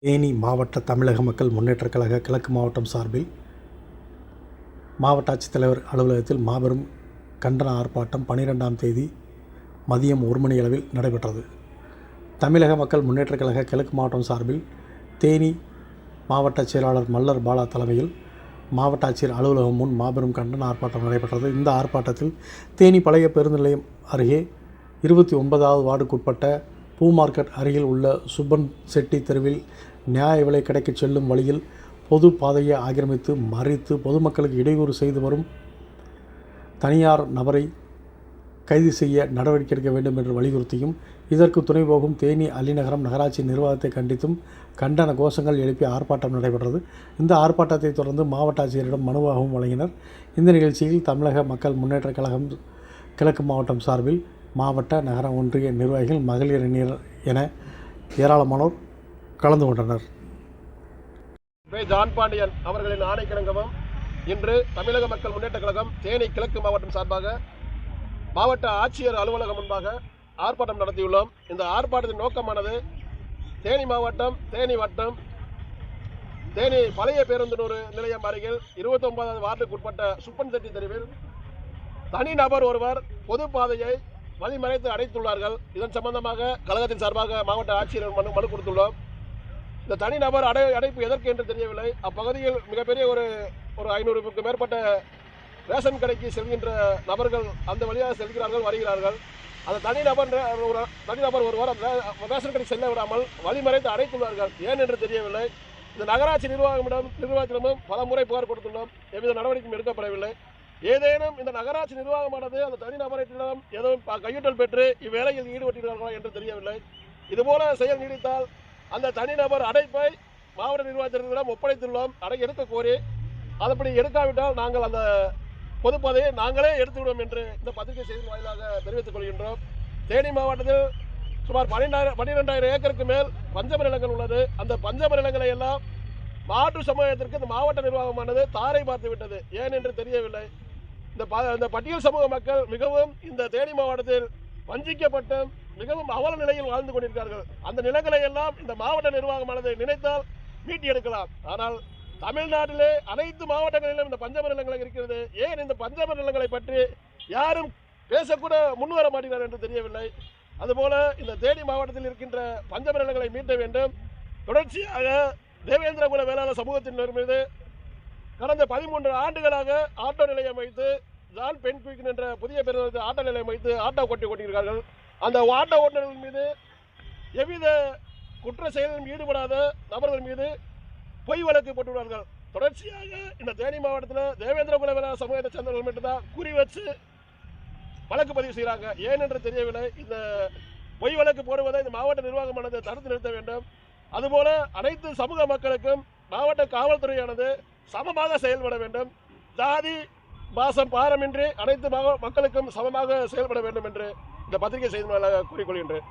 தேனி மாவட்ட தமிழக மக்கள் முன்னேற்றக் கழக கிழக்கு மாவட்டம் சார்பில் மாவட்ட ஆட்சித்தலைவர் அலுவலகத்தில் மாபெரும் கண்டன ஆர்ப்பாட்டம் 12ஆம் தேதி மதியம் 1 மணியளவில் நடைபெற்றது. தமிழக மக்கள் முன்னேற்றக் கழக கிழக்கு மாவட்டம் சார்பில் தேனி மாவட்ட செயலாளர் மல்லர் பாலா தலைமையில் மாவட்ட ஆட்சியர் அலுவலகம் முன் மாபெரும் கண்டன ஆர்ப்பாட்டம் நடைபெற்றது. இந்த ஆர்ப்பாட்டத்தில் தேனி பழைய பேருந்து நிலையம் அருகே 29வது வார்டுக்குட்பட்ட பூ மார்க்கெட் அருகில் உள்ள சுப்பன் செட்டி தெருவில் நியாய விலை கடைக்கு செல்லும் வழியில் பொது பாதையை ஆக்கிரமித்து மறித்து பொதுமக்களுக்கு இடையூறு செய்து வரும் தனியார் நபரை கைது செய்ய நடவடிக்கை எடுக்க வேண்டும் என்று வலியுறுத்தியும், இதற்கு துணை போகும் தேனி அள்ளிநகரம் நகராட்சி நிர்வாகத்தை கண்டித்தும் கண்டன கோஷங்கள் எழுப்பி ஆர்ப்பாட்டம் நடைபெற்றது. இந்த ஆர்ப்பாட்டத்தை தொடர்ந்து மாவட்ட ஆட்சியரிடம் மனுவாகவும் வழங்கினர். இந்த நிகழ்ச்சியில் தமிழக மக்கள் முன்னேற்றக் கழகம் கிழக்கு மாவட்டம் சார்பில் மாவட்ட நகர ஒன்றிய நிர்வாகிகள், மகளிர் அணியினர் என ஏராளமானோர் கலந்து கொண்டனர். ஜான் பாண்டியன் அவர்களின் ஆணைக்கிணங்கவும் இன்று தமிழக மக்கள் முன்னேற்றக் கழகம் தேனி கிழக்கு மாவட்டம் சார்பாக மாவட்ட ஆட்சியர் அலுவலகம் முன்பாக ஆர்ப்பாட்டம் நடத்தியுள்ளோம். இந்த ஆர்ப்பாட்டத்தின் நோக்கமானது தேனி மாவட்டம், தேனி வட்டம், தேனி பழைய பேருந்து நிலையம் அருகில் 29வது வார்டுக்குட்பட்ட சுப்பன் செட்டி தெருவில் தனிநபர் ஒருவர் பொது பாதையை வழிமறைத்து அடைத்துள்ளார்கள். இதன் சம்பந்தமாக கழகத்தின் சார்பாக மாவட்ட ஆட்சியர் மனு கொடுத்துள்ளோம். இந்த தனிநபர் அடைப்பு எதற்கு என்று தெரியவில்லை. அப்பகுதியில் மிகப்பெரிய ஒரு 500க்கும் மேற்பட்ட ரேஷன் கடைக்கு செல்கின்ற நபர்கள் அந்த வழியாக செல்கிறார்கள், வருகிறார்கள். அந்த தனிநபர் ஒருவர் அந்த ரேஷன் கடைக்கு செல்ல விடாமல் வழிமறைத்து அடைத்துள்ளார்கள். ஏன் என்று தெரியவில்லை. இந்த நகராட்சி நிர்வாகத்திடமும் பல முறை புகார் கொடுத்துள்ளோம். எவ்வித நடவடிக்கையும் எடுக்கப்படவில்லை. ஏதேனும் இந்த நகராட்சி நிர்வாகமானது அந்த தனிநபரிடம் எதுவும் கையூட்டல் பெற்று இவ்வேளையில் ஈடுபட்டிருக்கிறார்களா என்று தெரியவில்லை. இதுபோல செயல் நீடித்தால் அந்த தனிநபர் அடைப்பை மாவட்ட நிர்வாகத்தினரிடம் ஒப்படைத்துள்ளோம். எடுக்க கோரி அதப்படி எடுக்காவிட்டால் நாங்கள் அந்த பொதுப்பாதையை நாங்களே எடுத்துவிடுவோம் என்று இந்த பத்திரிகை செய்தி வாயிலாக தெரிவித்துக் கொள்கின்றோம். தேனி மாவட்டத்தில் சுமார் 12,000 ஏக்கருக்கு மேல் பஞ்சம நிலங்கள் உள்ளது. அந்த பஞ்சம நிலங்களை எல்லாம் மாற்று சமூகத்திற்கு இந்த மாவட்ட நிர்வாகமானது தாரை பார்த்து விட்டது. ஏன் என்று தெரியவில்லை. இந்த பட்டியல் சமூக மக்கள் மிகவும் இந்த தேனி மாவட்டத்தில் வஞ்சிக்கப்பட்ட மிகவும் அவல நிலையில் வாழ்ந்து கொண்டிருக்கிறார்கள். அந்த நிலங்களை எல்லாம் இந்த மாவட்ட நிர்வாகமானது நினைத்தால் மீட்டி எடுக்கலாம். ஆனால் தமிழ்நாட்டிலே அனைத்து மாவட்டங்களிலும் இந்த பஞ்சம நிலங்கள் இருக்கிறது. ஏன் இந்த பஞ்சம நிலங்களை பற்றி யாரும் பேசக்கூட முன்வர மாட்டேங்கிறார் என்று தெரியவில்லை. அதுபோல இந்த தேனி மாவட்டத்தில் இருக்கின்ற பஞ்சம நிலங்களை மீட்ட வேண்டும். தொடர்ச்சியாக தேவேந்திரகுல வேளாளர் சமூகத்தினர் மீது கடந்த 13 ஆண்டுகளாக ஆட்டோ நிலையம் வைத்து ஜான் பென்குயின் என்ற புதிய பேருந்து ஆட்டோ நிலையம் வைத்து ஆட்டோ கொண்டிருக்கிறார்கள். அந்த ஆட்டோ ஓட்டுநர்கள் மீது எவ்வித குற்ற செயலிலும் ஈடுபடாத நபர்கள் மீது பொய் வழக்கு போட்டுள்ளார்கள். தொடர்ச்சியாக இந்த தேனி மாவட்டத்தில் தேவேந்திரகுல வேளாளர் சமூகத்தை சேர்ந்தவர்கள் மட்டும்தான் குறி வச்சு வழக்கு பதிவு செய்கிறாங்க. ஏன் என்று தெரியவில்லை. இந்த பொய் வழக்கு போடுவதை இந்த மாவட்ட நிர்வாகமானது தடுத்து நிறுத்த வேண்டும். அதுபோல அனைத்து சமூக மக்களுக்கும் மாவட்ட காவல்துறையானது சமமாக செயல்பட வேண்டும். ஜாதி பாசம் பாரமின்றி அனைத்து மக்களுக்கும் சமமாக செயல்பட வேண்டும் என்று இந்த பத்திரிகை செய்தி கூறிக்கொள்கின்றேன்.